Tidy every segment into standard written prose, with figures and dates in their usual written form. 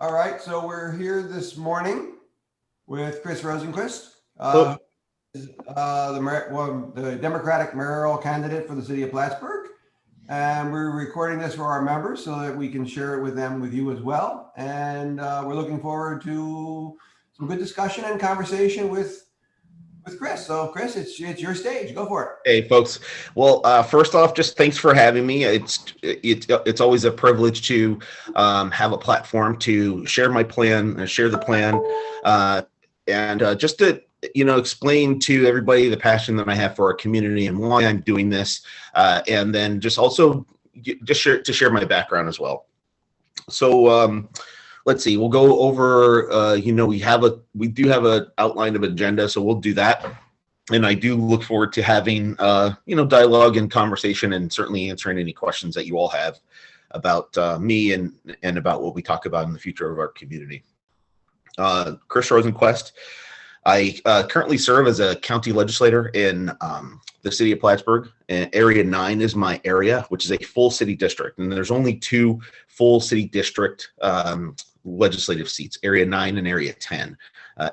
All right, so we're here this morning with Chris Rosenquest, Hello. the Democratic mayoral candidate for the city of Plattsburgh. And we're recording this for our members so that we can share it with them, with you as well. And we're looking forward to some good discussion and conversation with Chris. So Chris, it's your stage. Go for it. Hey, folks. Well, first off, just thanks for having me. It's always a privilege to have a platform to share my plan, share the plan, and just to explain to everybody the passion that I have for our community and why I'm doing this, and then just also just share my background as well. So let's see. We'll go over. We do have an outline of agenda, so we'll do that. And I do look forward to having, dialogue and conversation, and certainly answering any questions that you all have about me and about what we talk about in the future of our community. Chris Rosenquest. I currently serve as a county legislator in the city of Plattsburgh. And Area 9 is my area, which is a full city district. And there's only two full city district legislative seats, Area 9 and Area 10.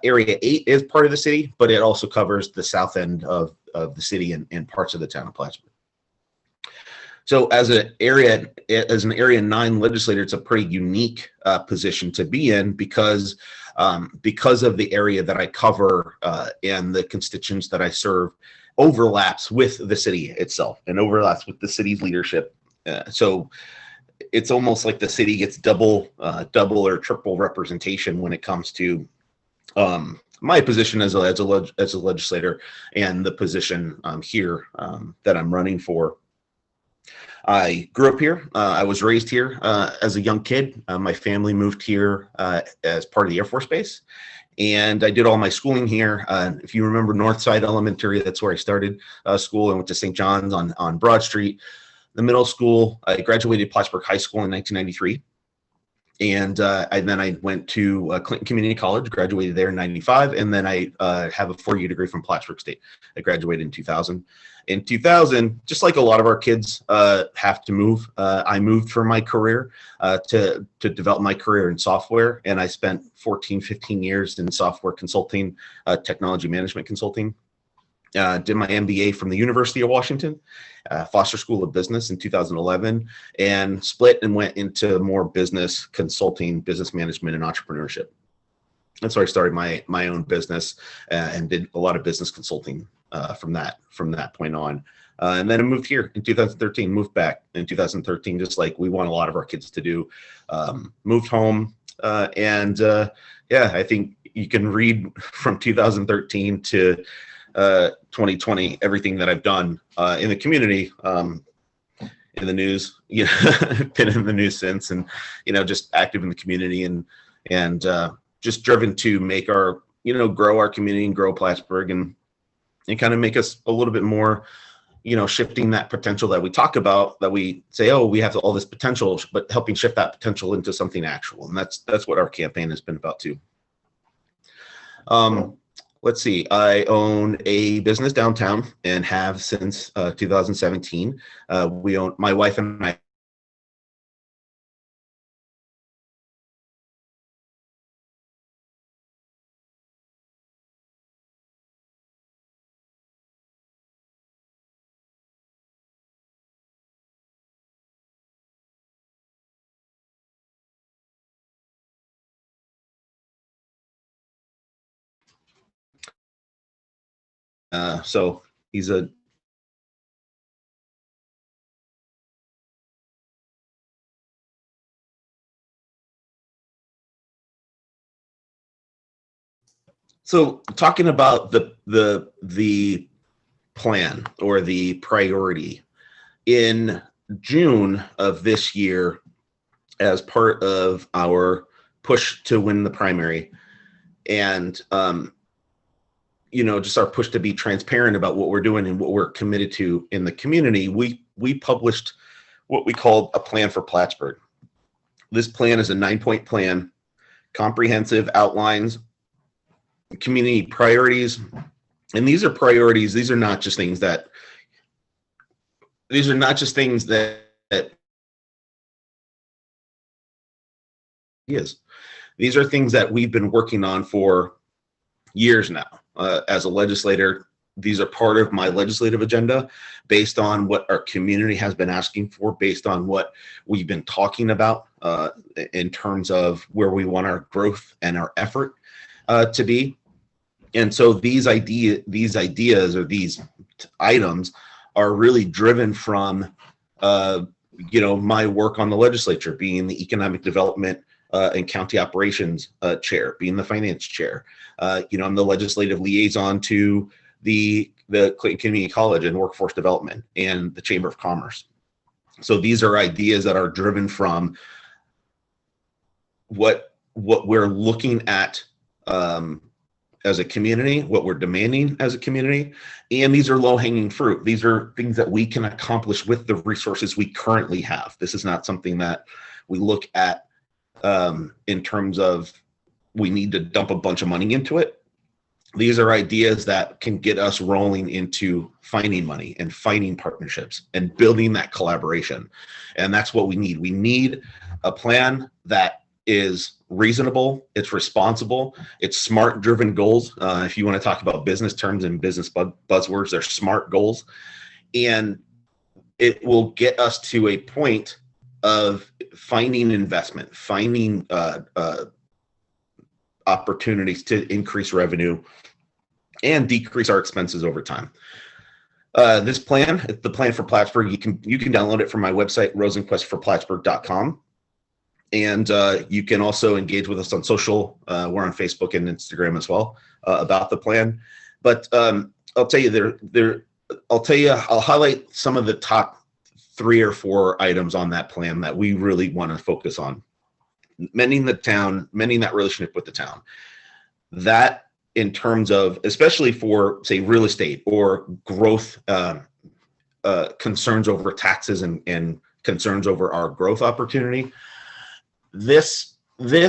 Area 8 is part of the city, but it also covers the south end of the city and parts of the town of Plattsburgh. So as an Area 9 legislator, it's a pretty unique position to be in because of the area that I cover and the constituents that I serve overlaps with the city itself and overlaps with the city's leadership. So it's almost like the city gets double or triple representation when it comes to my position as a legislator and the position here that I'm running for. I grew up here. I was raised here as a young kid. My family moved here as part of the Air Force Base, and I did all my schooling here. If you remember Northside Elementary, that's where I started school, and went to St. John's on Broad Street. The middle school, I graduated Plattsburgh High School in 1993. And then I went to Clinton Community College, graduated there in 95. And then I have a 4-year degree from Plattsburgh State. I graduated in 2000. In 2000, just like a lot of our kids have to move, I moved for my career to develop my career in software. And I spent 15 years in software consulting, technology management consulting. Did my MBA from the University of Washington, Foster School of Business in 2011, and split and went into more business consulting, business management, and entrepreneurship. And so I started my own business and did a lot of business consulting from that point on. And then I moved here in 2013, moved back in 2013, just like we want a lot of our kids to do. Moved home, and I think you can read from 2013 to 2020, everything that I've done in the community, in the news, been in the news since, and, just active in the community and just driven to make our, grow our community and grow Plattsburgh and kind of make us a little bit more, shifting that potential that we talk about, that we say, oh, we have all this potential, but helping shift that potential into something actual. And that's what our campaign has been about too. Let's see, I own a business downtown and have since 2017. We own, my wife and I. So he's a so talking about the plan or the priority in June of this year, as part of our push to win the primary, and just our push to be transparent about what we're doing and what we're committed to in the community, we published what we called a plan for Plattsburgh. This plan is a 9-point plan, comprehensive, outlines community priorities. And these are priorities. These are not just things that is. These are things that we've been working on for years now. As a legislator, these are part of my legislative agenda based on what our community has been asking for, based on what we've been talking about in terms of where we want our growth and our effort to be. And so these ideas or these items are really driven from my work on the legislature, being the economic development and county operations chair, being the finance chair. I'm the legislative liaison to the Clayton Community College and workforce development and the Chamber of Commerce. So these are ideas that are driven from what we're looking at as a community, what we're demanding as a community, and these are low-hanging fruit. These are things that we can accomplish with the resources we currently have. This is not something that we look at in terms of we need to dump a bunch of money into it. These are ideas that can get us rolling into finding money and finding partnerships and building that collaboration. And that's what we need. We need a plan that is reasonable, it's responsible, it's smart driven goals. If you want to talk about business terms and business buzzwords, they're smart goals. And it will get us to a point of finding investment, finding opportunities to increase revenue and decrease our expenses over time. This plan, the plan for Plattsburgh, you can download it from my website, rosenquestforplattsburgh.com. And you can also engage with us on social. We're on Facebook and Instagram as well about the plan. But I'll tell you I'll highlight some of the top 3 or 4 items on that plan that we really want to focus on. Mending that relationship with the town. That in terms of, especially for say real estate or growth concerns over taxes and concerns over our growth opportunity. This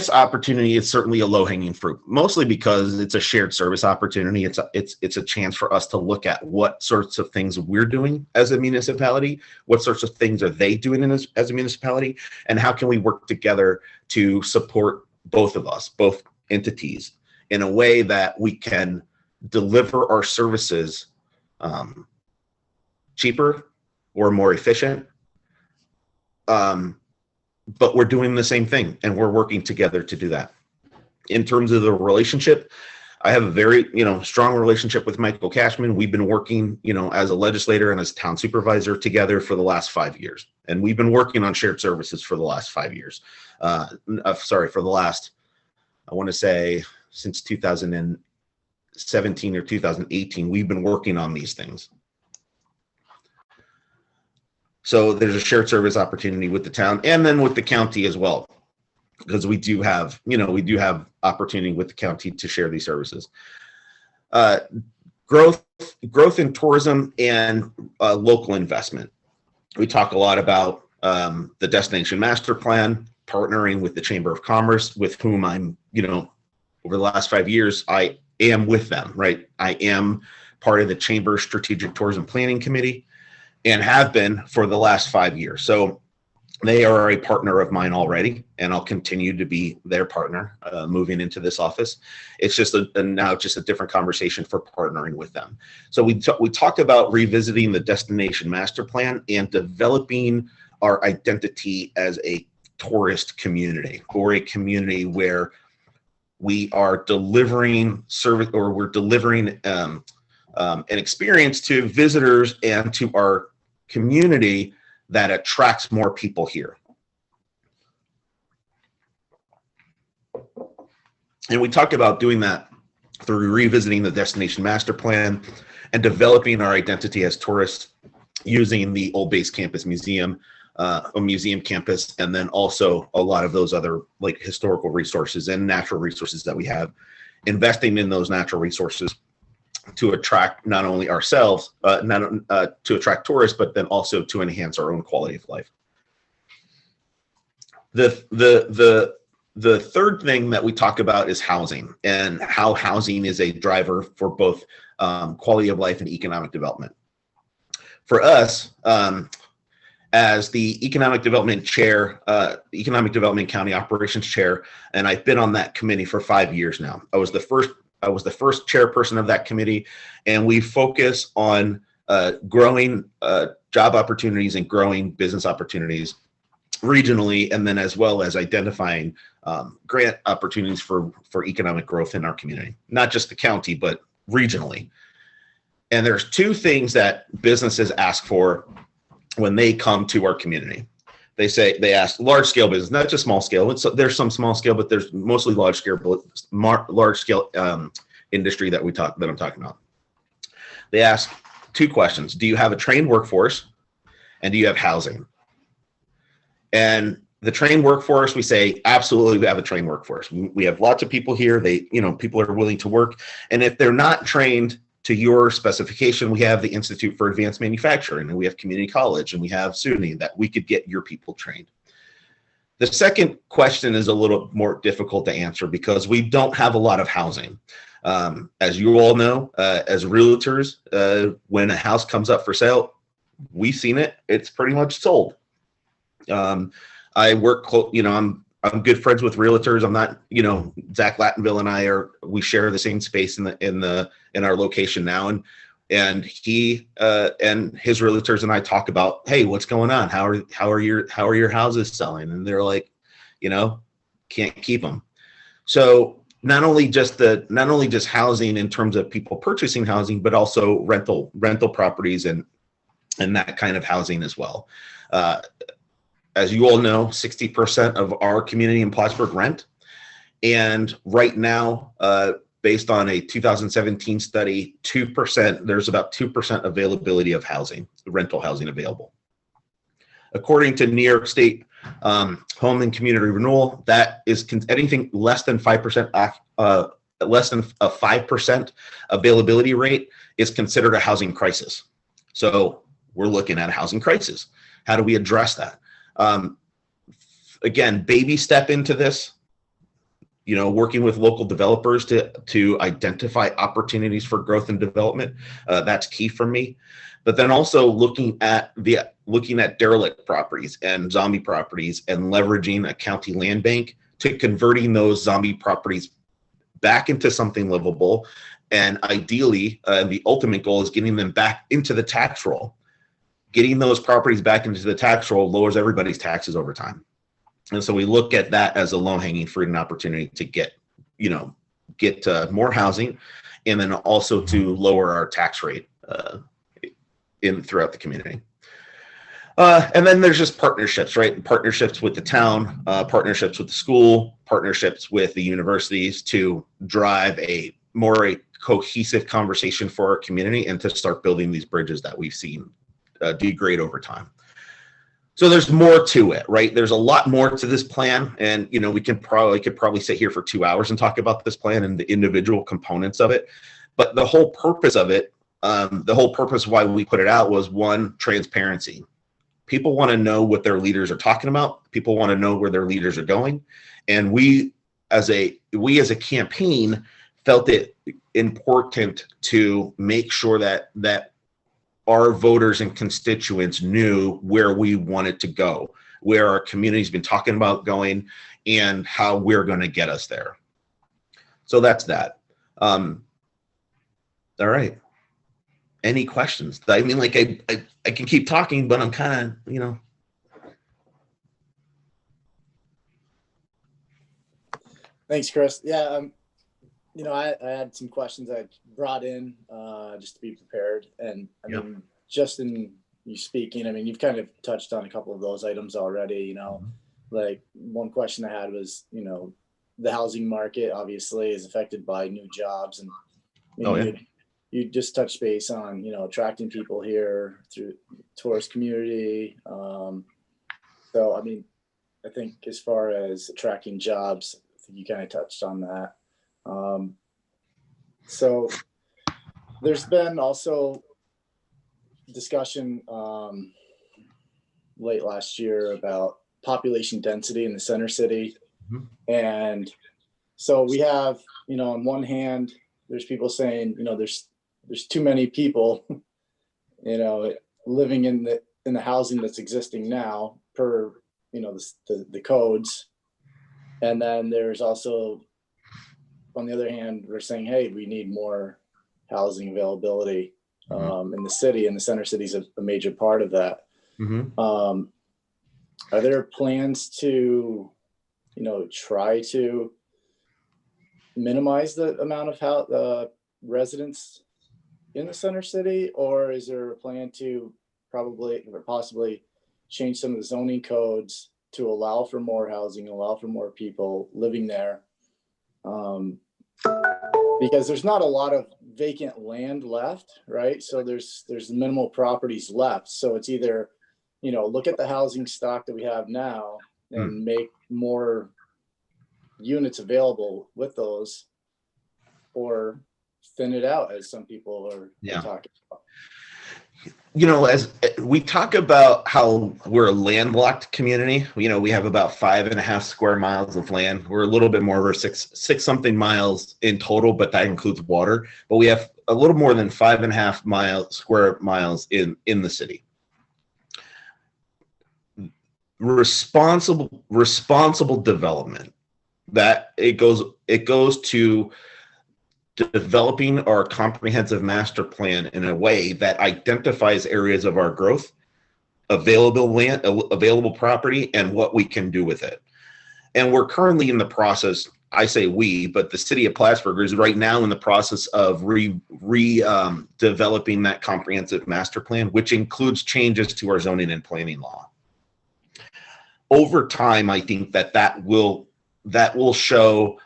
opportunity is certainly a low-hanging fruit, mostly because it's a shared service opportunity. It's a chance for us to look at what sorts of things we're doing as a municipality, what sorts of things are they doing as a municipality, and how can we work together to support both of us, both entities, in a way that we can deliver our services cheaper or more efficient. But we're doing the same thing and we're working together to do that. In terms of the relationship, I have a very, strong relationship with Michael Cashman. We've been working, as a legislator and as town supervisor together for the last 5 years. And we've been working on shared services for the last 5 years. For the last, I want to say since 2017 or 2018, we've been working on these things. So there's a shared service opportunity with the town and then with the county as well, because we do have opportunity with the county to share these services. Growth in tourism and local investment. We talk a lot about the Destination Master Plan, partnering with the Chamber of Commerce, with whom I'm, over the last 5 years, I am with them, right? I am part of the Chamber Strategic Tourism Planning Committee, and have been for the last 5 years. So they are a partner of mine already, and I'll continue to be their partner moving into this office. It's just now just a different conversation for partnering with them. So we talked about revisiting the Destination Master Plan and developing our identity as a tourist community, or a community where we are delivering service, or we're delivering an experience to visitors and to our community that attracts more people here. And we talked about doing that through revisiting the Destination Master Plan and developing our identity as tourists using the Old Base Campus Museum, a museum campus, and then also a lot of those other like historical resources and natural resources that we have, investing in those natural resources to attract not only ourselves, to attract tourists, but then also to enhance our own quality of life. The third thing that we talk about is housing, and how housing is a driver for both quality of life and economic development. For us, as the economic development chair, economic development county operations chair, and I've been on that committee for 5 years now. I was the first chairperson of that committee, and we focus on growing job opportunities and growing business opportunities regionally, and then as well as identifying grant opportunities for economic growth in our community, not just the county, but regionally. And there's two things that businesses ask for when they come to our community. They ask large scale business, not just small scale. There's some small scale, but there's mostly large scale industry that I'm talking about. They ask two questions: do you have a trained workforce, and do you have housing? And the trained workforce, we say absolutely, we have a trained workforce. We have lots of people here. People are willing to work, and if they're not trained to your specification, we have the Institute for Advanced Manufacturing, and we have community college, and we have SUNY that we could get your people trained. The second question is a little more difficult to answer because we don't have a lot of housing. As you all know, as realtors, when a house comes up for sale, we've seen it, it's pretty much sold. I work, I'm good friends with realtors. I'm not, Zach Lattenville and we share the same space in our location now. And he and his realtors and I talk about, hey, what's going on? How are your houses selling? And they're like, can't keep them. So not only just housing in terms of people purchasing housing, but also rental properties and that kind of housing as well. As you all know, 60% of our community in Plattsburgh rent. And right now, based on a 2017 study, there's about 2% availability of housing, rental housing available. According to New York State Home and Community Renewal, that is anything less than 5%, less than a 5% availability rate is considered a housing crisis. So we're looking at a housing crisis. How do we address that? Again, baby step into this, working with local developers to identify opportunities for growth and development. That's key for me. But then also looking at derelict properties and zombie properties and leveraging a county land bank to converting those zombie properties back into something livable. And ideally, the ultimate goal is getting them back into the tax roll. Getting those properties back into the tax roll lowers everybody's taxes over time. And so we look at that as a low-hanging fruit and opportunity to get more housing, and then also to lower our tax rate throughout the community. And then there's just partnerships, right? Partnerships with the town, partnerships with the school, partnerships with the universities to drive a more cohesive conversation for our community and to start building these bridges that we've seen degrade over time. So there's more to it, right? There's a lot more to this plan, and we could probably sit here for 2 hours and talk about this plan and the individual components of it. But the whole purpose of it, the whole purpose why we put it out was, one, transparency. People want to know what their leaders are talking about. People want to know where their leaders are going, and we as a campaign felt it important to make sure that our voters and constituents knew where we wanted to go, where our community's been talking about going, and how we're going to get us there. So that's that. All right. Any questions? I mean, like I can keep talking, but I'm kind of, Thanks, Chris. Yeah, I had some questions I brought in just to be prepared. And I mean, just in you speaking, I mean, you've kind of touched on a couple of those items already, like one question I had was, the housing market obviously is affected by new jobs, and you just touched base on, attracting people here through tourist community. So, I mean, I think as far as attracting jobs, I think you kind of touched on that. So there's been also discussion late last year about population density in the center city. Mm-hmm. And so we have, on one hand, there's people saying, there's too many people, living in in the housing that's existing now per, the codes. And then there's also, on the other hand, we're saying, hey, we need more housing availability in the city, and the center city is a major part of that. Are there plans to, try to minimize the amount of residents in the center city, or is there a plan to probably or possibly change some of the zoning codes to allow for more housing, allow for more people living there? Because there's not a lot of vacant land left, right? So there's minimal properties left. So it's either, look at the housing stock that we have now and make more units available with those, or thin it out, as some people are talking about. As we talk about how we're a landlocked community, we have about 5.5 square miles of land. We're a little bit more over six something miles in total, but that includes water. But we have a little more than 5.5 square miles in the city. Responsible development, that it goes to developing our comprehensive master plan in a way that identifies areas of our growth, available land, available property, and what we can do with it. And we're currently in the process, I say we, but the city of Plattsburgh is right now in the process of developing that comprehensive master plan, which includes changes to our zoning and planning law. Over time, I think that will show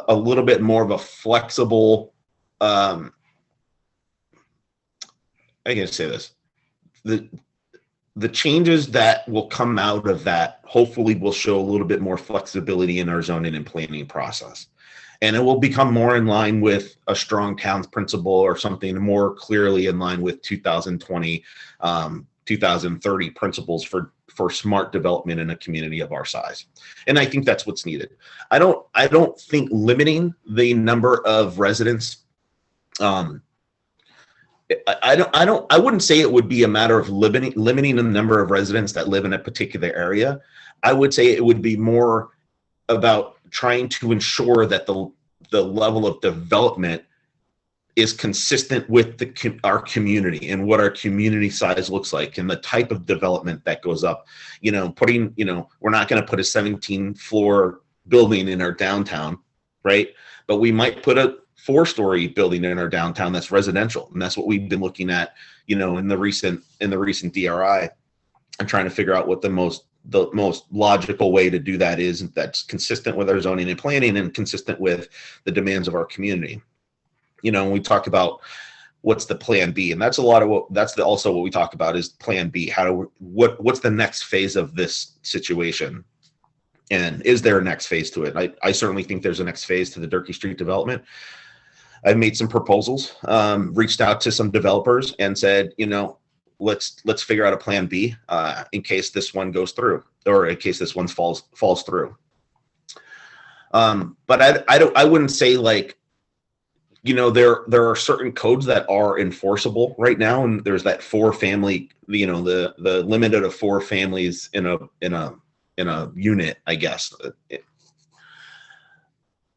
a little bit more of a flexible, I can say this, the changes that will come out of that hopefully will show a little bit more flexibility in our zoning and planning process. And it will become more in line with a strong towns principle, or something more clearly in line with 2020, 2030 principles for smart development in a community of our size. And I think that's what's needed. I don't think limiting the number of residents, I wouldn't say it would be a matter of limiting the number of residents that live in a particular area. I would say it would be more about trying to ensure that the level of development is consistent with our community and what our community size looks like, and the type of development that goes up. We're not going to put a 17-floor building in our downtown, right? But we might put a 4-story building in our downtown that's residential, and that's what we've been looking at, in the recent DRI, and trying to figure out what the most logical way to do that is, that's consistent with our zoning and planning and consistent with the demands of our community. When we talk about what's the plan B, and that's also what we talk about is plan B. What's the next phase of this situation? And is there a next phase to it? I certainly think there's a next phase to the Durkee Street development. I've made some proposals, reached out to some developers and said, let's figure out a plan B in case this one goes through, or in case this one falls through. But I wouldn't say there are certain codes that are enforceable right now, and there's that 4-family, the limit of 4 families in a unit, I guess.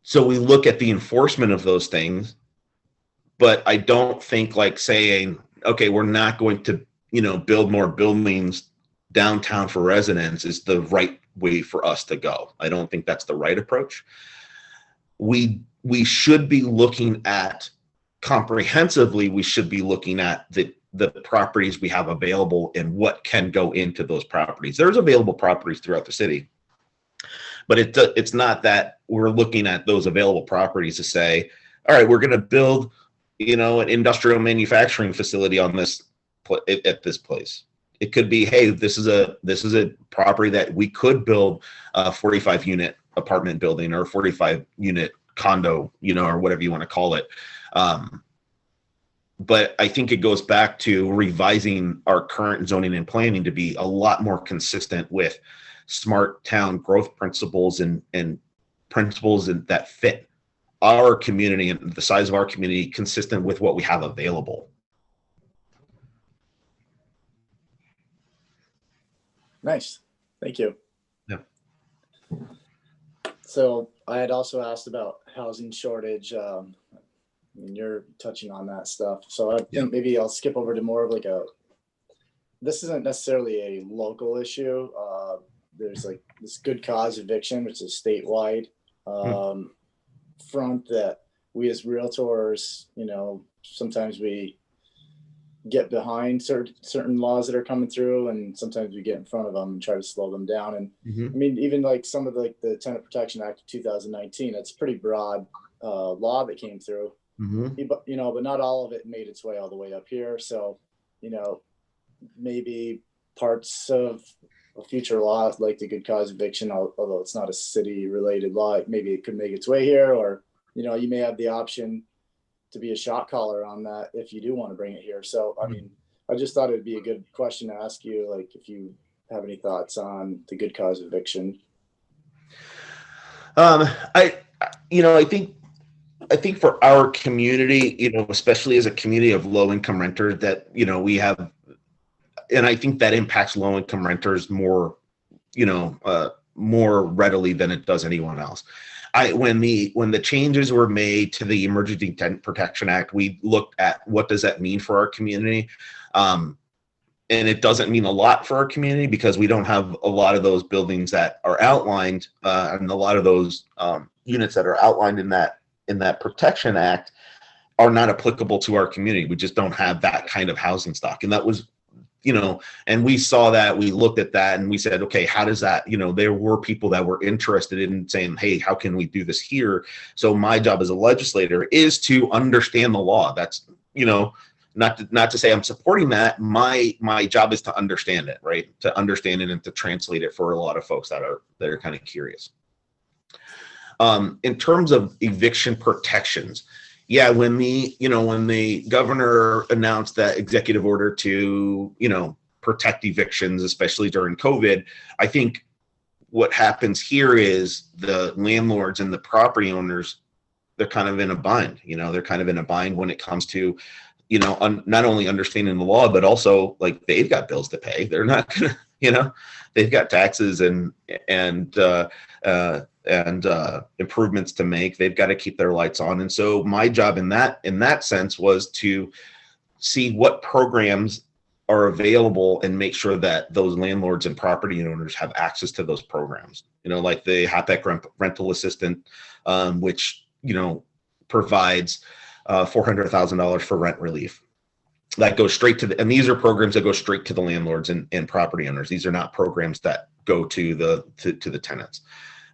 So we look at the enforcement of those things, but I don't think saying, okay, we're not going to, build more buildings downtown for residents is the right way for us to go. I don't think that's the right approach. We should be looking at comprehensively. We should be looking at the properties we have available and what can go into those properties. There's available properties throughout the city, but it's not that we're looking at those available properties to say, all right, we're going to build, an industrial manufacturing facility on this at this place. It could be, hey, this is a property that we could build a 45-unit apartment building or a 45-unit condo, or whatever you want to call it. But I think it goes back to revising our current zoning and planning to be a lot more consistent with smart town growth principles and principles that fit our community and the size of our community, consistent with what we have available. Nice. Thank you. Yeah. So I had also asked about housing shortage. And you're touching on that stuff. So I think maybe I'll skip over to more of like this isn't necessarily a local issue. There's like this good cause eviction, which is statewide front that we as realtors, sometimes we get behind certain laws that are coming through, and sometimes we get in front of them and try to slow them down. And I mean, even like some of the Tenant Protection Act of 2019, that's a pretty broad law that came through. But not all of it made its way all the way up here. So, maybe parts of a future law like the good cause eviction, although it's not a city related law, maybe it could make its way here, or, you may have the option to be a shot caller on that if you do want to bring it here. So, I mean, I just thought it'd be a good question to ask you, like if you have any thoughts on the good cause eviction. I think for our community, especially as a community of low income renters that, we have, and I think that impacts low income renters more, more readily than it does anyone else. When the changes were made to the Emergency Tenant Protection Act, we looked at what does that mean for our community. And it doesn't mean a lot for our community because we don't have a lot of those buildings that are outlined and a lot of those units that are outlined in that Protection Act are not applicable to our community. We just don't have that kind of housing stock. And that was, and we saw that, we looked at that and we said, okay, how does that, there were people that were interested in saying, hey, how can we do this here? So my job as a legislator is to understand the law. That's, not to say I'm supporting that. My job is to understand it, right? To understand it and to translate it for a lot of folks that are kind of curious. In terms of eviction protections, when the governor announced that executive order to, protect evictions, especially during COVID, I think what happens here is the landlords and the property owners, they're kind of in a bind, they're kind of in a bind when it comes to, not only understanding the law, but also like they've got bills to pay. They're not gonna, they've got taxes and improvements to make. They've got to keep their lights on. And so my job in that sense was to see what programs are available and make sure that those landlords and property owners have access to those programs, like the HAPEC rental assistant, which, provides $400,000 for rent relief. That goes straight to and these are programs that go straight to the landlords and property owners. These are not programs that go to the tenants.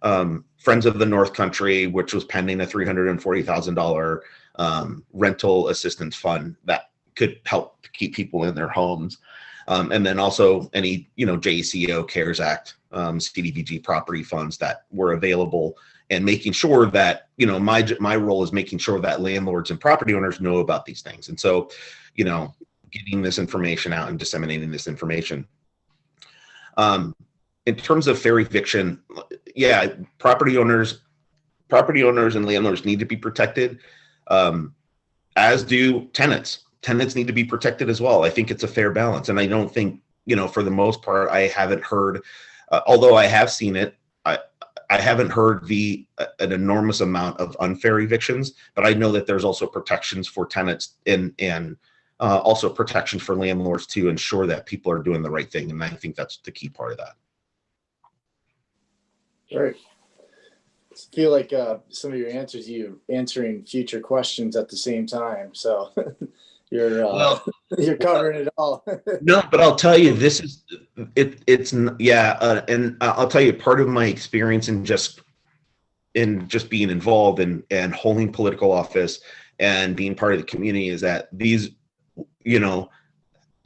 Friends of the North Country, which was pending a $340,000 rental assistance fund that could help keep people in their homes. And then also any, JCO, CARES Act, CDBG property funds that were available, and making sure that, my role is making sure that landlords and property owners know about these things. And so, getting this information out and disseminating this information. In terms of fair eviction, property owners and landlords need to be protected, as do tenants. Tenants need to be protected as well. I think it's a fair balance. And I don't think, for the most part, I haven't heard, although I have seen it, I haven't heard an enormous amount of unfair evictions, but I know that there's also protections for tenants and also protections for landlords to ensure that people are doing the right thing. And I think that's the key part of that. Right. I feel like some of your answers, you answering future questions at the same time. So you're covering it all. No, but I'll tell you, this is and I'll tell you, part of my experience in just being involved and holding political office and being part of the community is that these,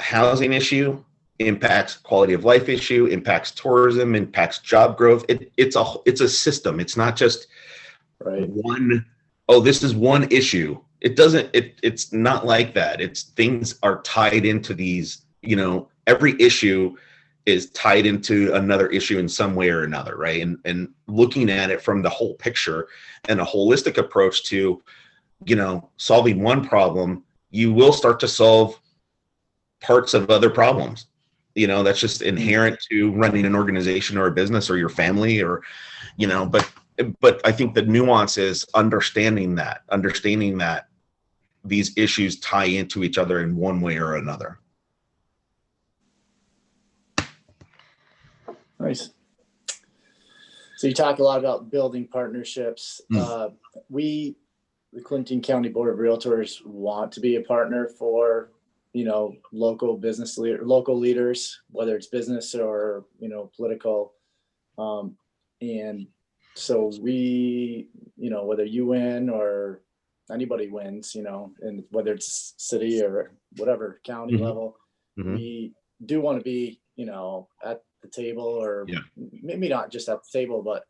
housing issue impacts quality of life issue, impacts tourism, impacts job growth. It's a system. It's not just this is one issue. It's not like that. Things are tied into these, every issue is tied into another issue in some way or another, right? And looking at it from the whole picture and a holistic approach to, solving one problem, you will start to solve parts of other problems. That's just inherent to running an organization or a business or your family, or, but I think the nuance is understanding that these issues tie into each other in one way or another. Nice. So you talk a lot about building partnerships. We, the Clinton County Board of Realtors, want to be a partner for, local local leaders, whether it's business or, political. And so we, whether you win or anybody wins, and whether it's city or whatever county level, we do want to be, at the table, or maybe not just at the table, but,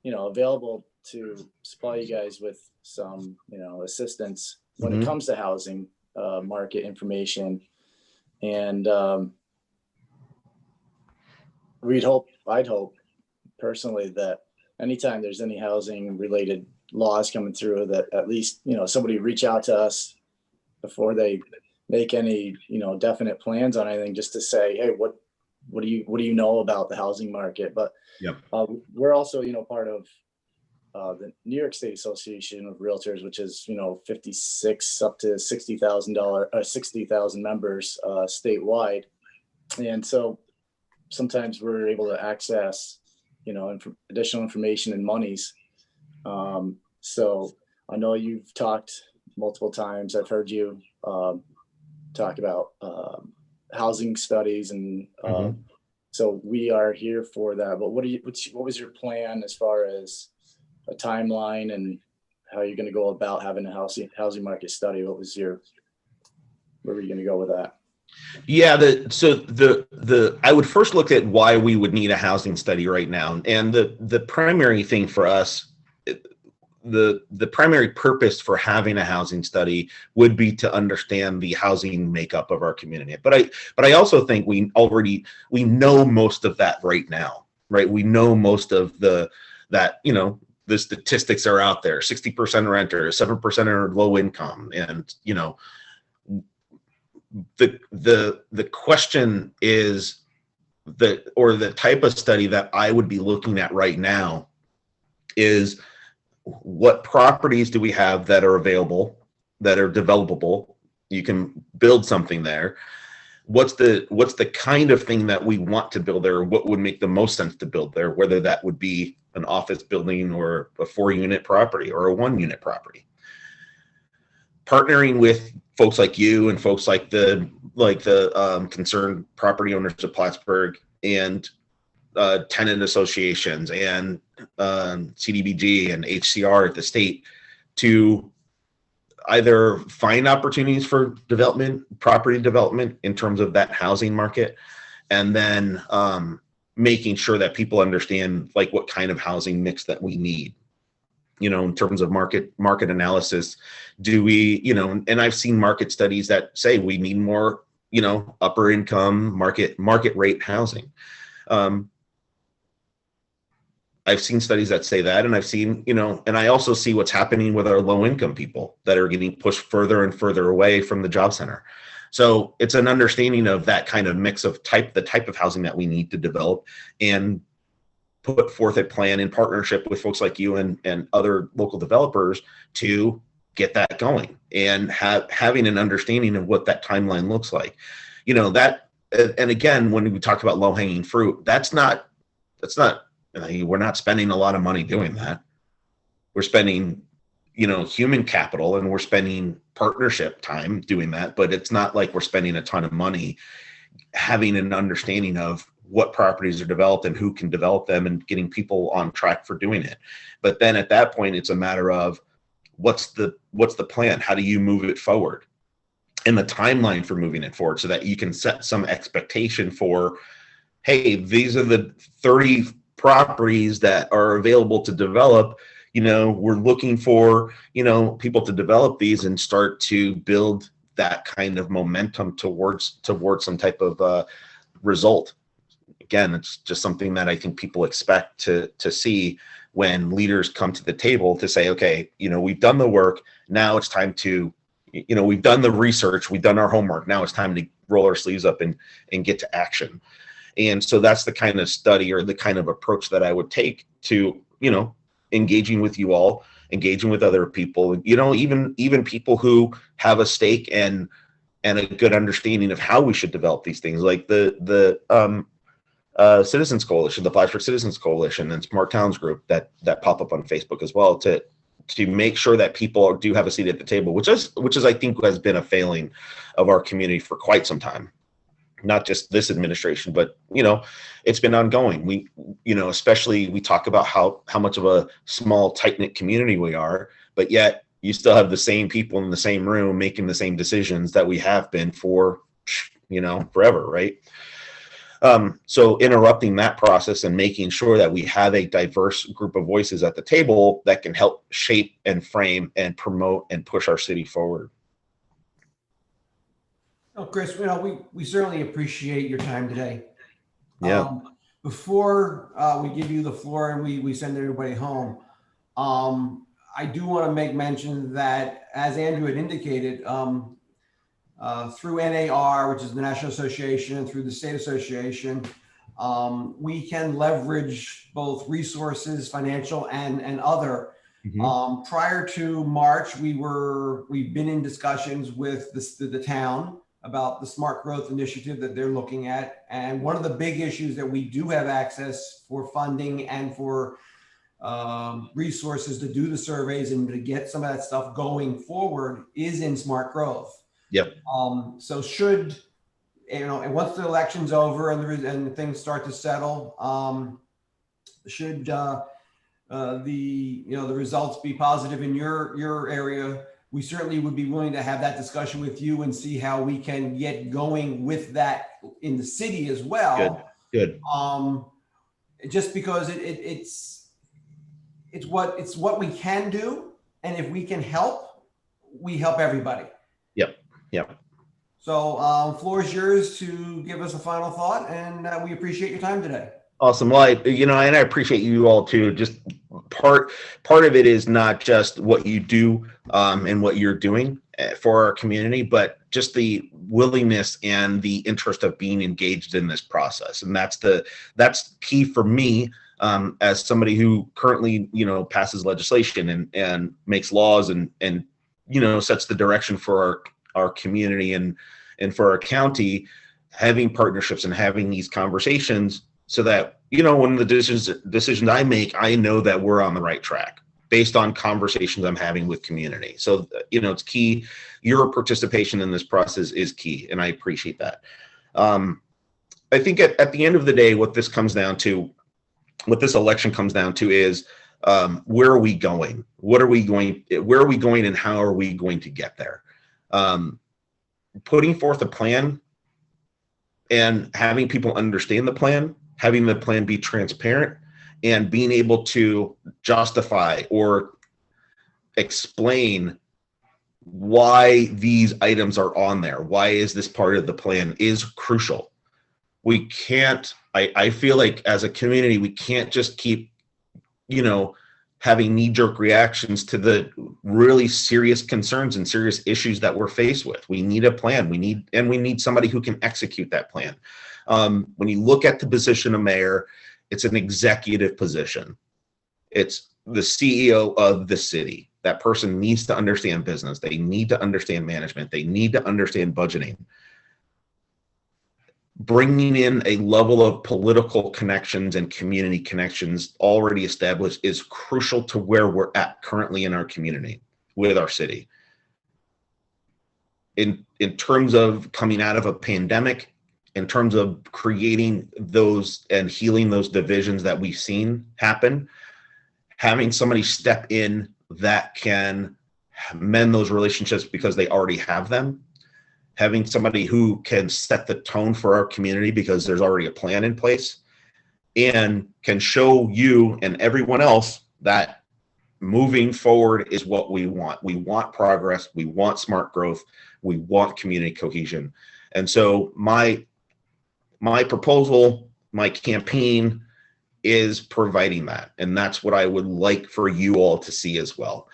available to supply you guys with some, assistance when it comes to housing market information. And I'd hope personally that anytime there's any housing related laws coming through, that at least, somebody reach out to us before they make any, definite plans on anything, just to say, hey, what do you know about the housing market? But we're also, part of the New York State Association of Realtors, which is, 56 up to $60,000 members statewide. And so sometimes we're able to access, additional information and monies. So I know you've talked multiple times. I've heard you talk about housing studies, and so we are here for that. But what was your plan as far as a timeline and how you're going to go about having a housing market study? Where were you going to go with that? Yeah, I would first look at why we would need a housing study right now. And the primary thing for us, the primary purpose for having a housing study would be to understand the housing makeup of our community. But I also think we know most of that right now, right? We know most of the statistics are out there. 60% renters, 7% are low income. And, the question is the type of study that I would be looking at right now is, what properties do we have that are available, that are developable? You can build something there. What's the kind of thing that we want to build there? What would make the most sense to build there? Whether that would be an office building or a 4-unit property or a 1-unit property. Partnering with folks like you and folks like the concerned property owners of Plattsburgh and tenant associations and CDBG and HCR at the state to either find opportunities for property development in terms of that housing market, and then making sure that people understand what kind of housing mix that we need, in terms of market analysis. Do we, and I've seen market studies that say we need more, upper income market rate housing. I've seen studies that say that, and I've seen, and I also see what's happening with our low income people that are getting pushed further and further away from the job center. So it's an understanding of that kind of mix of the type of housing that we need to develop, and put forth a plan in partnership with folks like you and other local developers to get that going, and having an understanding of what that timeline looks like. And again, when we talk about low hanging fruit, that's not, we're not spending a lot of money doing that. We're spending, human capital, and we're spending partnership time doing that, but it's not like we're spending a ton of money having an understanding of what properties are developed and who can develop them, and getting people on track for doing it. But then at that point, it's a matter of what's the plan? How do you move it forward? And the timeline for moving it forward, so that you can set some expectation for, hey, these are the 30 properties that are available to develop. We're looking for, people to develop these and start to build that kind of momentum towards some type of result. Again, it's just something that I think people expect to see when leaders come to the table to say, okay, we've done the work. Now it's time to, we've done the research, we've done our homework. Now it's time roll our sleeves up and get to action. And so that's the kind of study or the kind of approach that I would take to, engaging with you all, engaging with other people, even people who have a stake and a good understanding of how we should develop these things, like the Citizens Coalition, the Plattsburgh Citizens Coalition, and Smart Towns Group that pop up on Facebook as well, to make sure that people do have a seat at the table, which is I think has been a failing of our community for quite some time. Not just this administration, but it's been ongoing. We, especially we talk about how much of a small, tight-knit community we are, but yet you still have the same people in the same room making the same decisions that we have been for, forever, right? So interrupting that process and making sure that we have a diverse group of voices at the table that can help shape and frame and promote and push our city forward. Chris, we certainly appreciate your time today. Yeah. Before we give you the floor and we send everybody home, I do want to make mention that, as Andrew had indicated, through NAR, which is the National Association, and through the State Association, we can leverage both resources, financial and other. Mm-hmm. Prior to March, we've been in discussions with the town about the smart growth initiative that they're looking at. And one of the big issues that we do have access for funding and for resources to do the surveys and to get some of that stuff going forward is in smart growth. Yep. So should, and once the election's over and things start to settle, should the results be positive in your area, we certainly would be willing to have that discussion with you and see how we can get going with that in the city as well. Good. Just because it's what we can do, and if we can help, we help everybody. Yep. So floor is yours to give us a final thought, and we appreciate your time today. Awesome. Well, and I appreciate you all too. Just part of it is not just what you do and what you're doing for our community, but just the willingness and the interest of being engaged in this process. And that's key for me as somebody who currently, passes legislation and makes laws and sets the direction for our community and for our county, having partnerships and having these conversations so that, when the decisions I make, I know that we're on the right track based on conversations I'm having with community. So, it's key. Your participation in this process is key, and I appreciate that. I think at the end of the day, what this election comes down to is, where are we going? Where are we going and how are we going to get there? Putting forth a plan and having people understand the plan, having the plan be transparent, and being able to justify or explain why these items are on there, why is this part of the plan, is crucial. We can't, I feel like as a community, we can't just keep, having knee-jerk reactions to the really serious concerns and serious issues that we're faced with. We need a plan. We need somebody who can execute that plan. When you look at the position of mayor, it's an executive position. It's the CEO of the city. That person needs to understand business. They need to understand management. They need to understand budgeting. Bringing in a level of political connections and community connections already established is crucial to where we're at currently in our community with our city. In terms of coming out of a pandemic, in terms of creating those and healing those divisions that we've seen happen, having somebody step in that can mend those relationships because they already have them, having somebody who can set the tone for our community because there's already a plan in place and can show you and everyone else that moving forward is what we want. We want progress. We want smart growth. We want community cohesion. And so my proposal, my campaign is providing that. And that's what I would like for you all to see as well.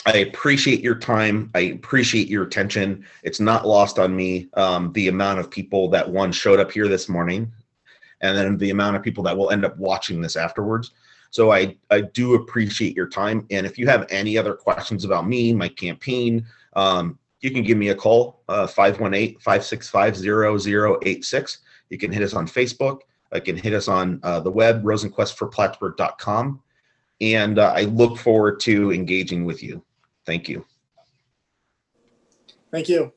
I appreciate your time. I appreciate your attention. It's not lost on me the amount of people that showed up here this morning, and then the amount of people that will end up watching this afterwards. So I do appreciate your time. And if you have any other questions about me, my campaign, you can give me a call, 518-565-0086. You can hit us on Facebook. You can hit us on the web, rosenquestforplattsburgh.com. And I look forward to engaging with you. Thank you. Thank you.